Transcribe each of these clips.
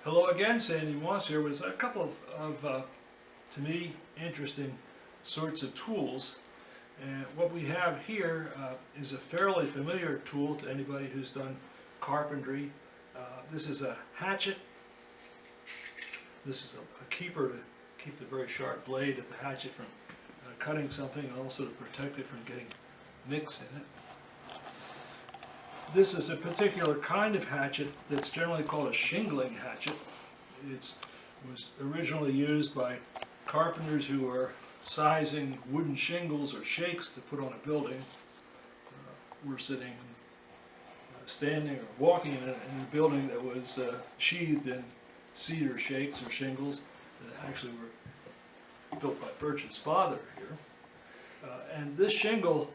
Hello again, Sandy Moss here with a couple of to me, interesting sorts of tools. And what we have here is a fairly familiar tool to anybody who's done carpentry. This is a hatchet. This is a keeper to keep the very sharp blade of the hatchet from cutting something, and also to protect it from getting nicks in it. This is a particular kind of hatchet that's generally called a shingling hatchet. It was originally used by carpenters who were sizing wooden shingles or shakes to put on a building. We're sitting, standing or walking in a building that was sheathed in cedar shakes or shingles that actually were built by Birch's father here. And this shingled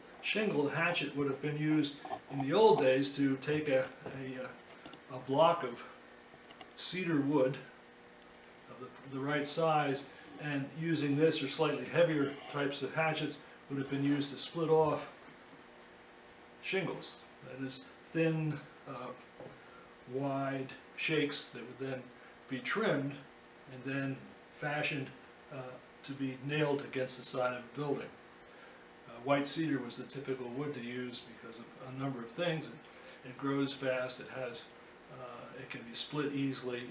hatchet would have been used in the old days to take a block of cedar wood of the right size, and using this or slightly heavier types of hatchets would have been used to split off shingles. That is, thin, wide shakes that would then be trimmed and then fashioned to be nailed against the side of a building. White cedar was the typical wood to use because of a number of things. It grows fast, it can be split easily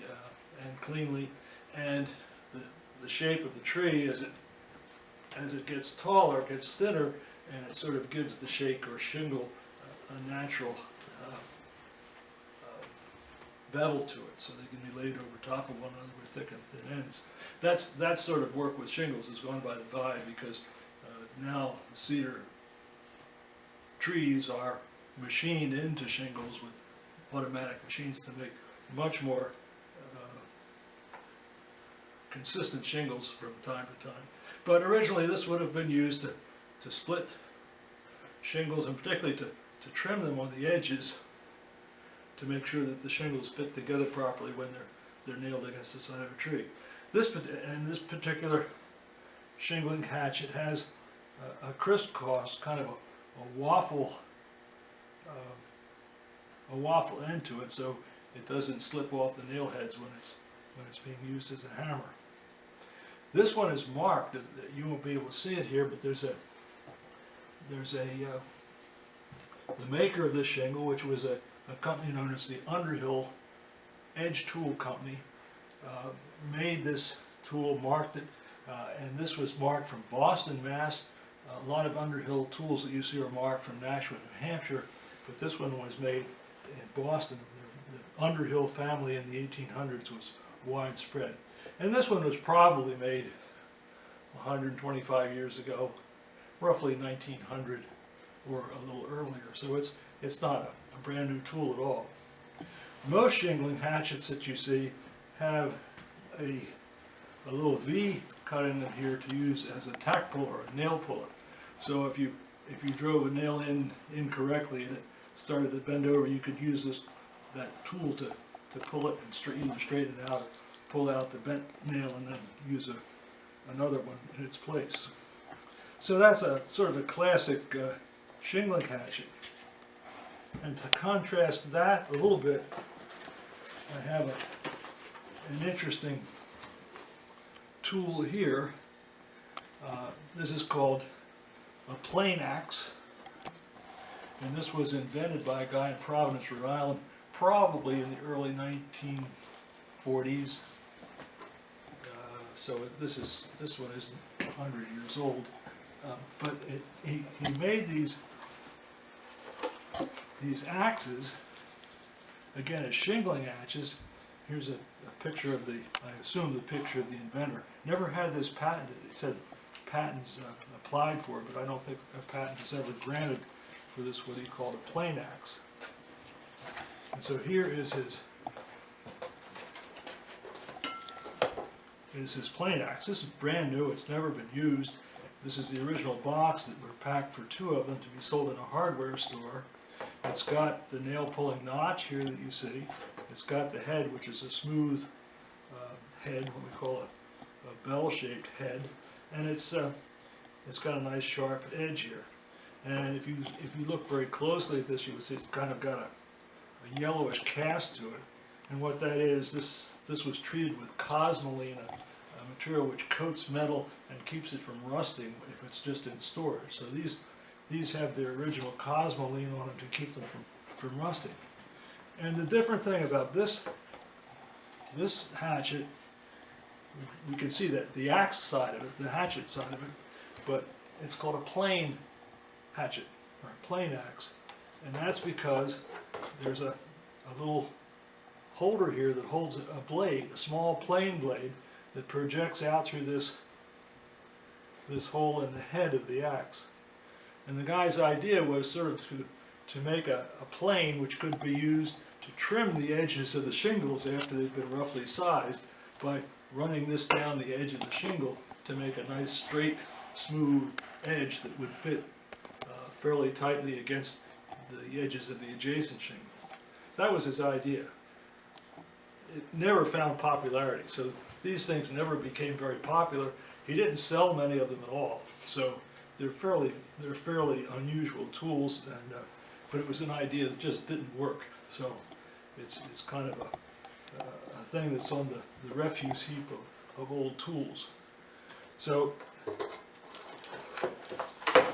and cleanly, and the shape of the tree as it gets taller, it gets thinner, and it sort of gives the shake or shingle a natural bevel to it, so they can be laid over top of one another with thick and thin ends. That sort of work with shingles has gone by the by, because now cedar trees are machined into shingles with automatic machines to make much more consistent shingles from time to time. But originally this would have been used to split shingles, and particularly to trim them on the edges to make sure that the shingles fit together properly when they're nailed against the side of a tree. This particular shingling hatchet has a crisscross, kind of a waffle end to it, so it doesn't slip off the nail heads when it's being used as a hammer. This one is marked. You won't be able to see it here, but there's the maker of this shingle, which was a company known as the Underhill Edge Tool Company, made this tool, marked it, and this was marked from Boston, Mass. A lot of Underhill tools that you see are marked from Nashua, New Hampshire, but this one was made in Boston. The Underhill family in the 1800s was widespread. And this one was probably made 125 years ago, roughly 1900 or a little earlier. So it's not a brand new tool at all. Most shingling hatchets that you see have a little V cut in it here to use as a tack puller or a nail puller. So if you drove a nail in incorrectly and it started to bend over, you could use that tool to pull it and either straighten it out or pull out the bent nail and then use another one in its place. So that's a sort of a classic shingling hatchet. And to contrast that a little bit, I have an interesting tool here. This is called a plane axe, and this was invented by a guy in Providence, Rhode Island, probably in the early 1940s. So this one isn't 100 years old, but he made these axes, again as shingling axes. Here's a picture of I assume the picture of the inventor. Never had this patented. It said patents applied for it, but I don't think a patent was ever granted for this, what he called a plane axe. And so here is his plane axe. This is brand new. It's never been used. This is the original box that were packed for two of them to be sold in a hardware store. It's got the nail pulling notch here that you see. It's got the head, which is a smooth head, what we call a bell-shaped head, and it's got a nice sharp edge here. And if you look very closely at this, you will see it's kind of got a yellowish cast to it. And what that is, this was treated with cosmoline, a material which coats metal and keeps it from rusting if it's just in storage. So these have their original cosmoline on them to keep them from rusting. And the different thing about this hatchet, we can see that the axe side of it, the hatchet side of it, but it's called a plane hatchet, or a plane axe. And that's because there's a little holder here that holds a blade, a small plane blade, that projects out through this hole in the head of the axe. And the guy's idea was sort of to make a plane which could be used to trim the edges of the shingles after they've been roughly sized by running this down the edge of the shingle to make a nice straight, smooth edge that would fit fairly tightly against the edges of the adjacent shingle. That was his idea. It never found popularity, so these things never became very popular. He didn't sell many of them at all, so they're fairly unusual tools, and but it was an idea that just didn't work. So it's kind of a thing that's on the refuse heap of old tools. So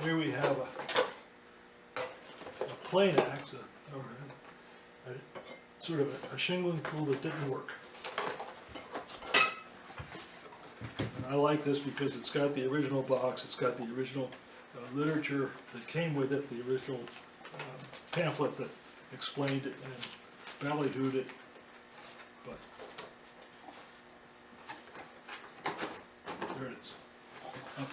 here we have a plane axe, sort of a shingling tool that didn't work. And I like this because it's got the original box, it's got the original literature that came with it, the original pamphlet that explained it and ballyhooed it,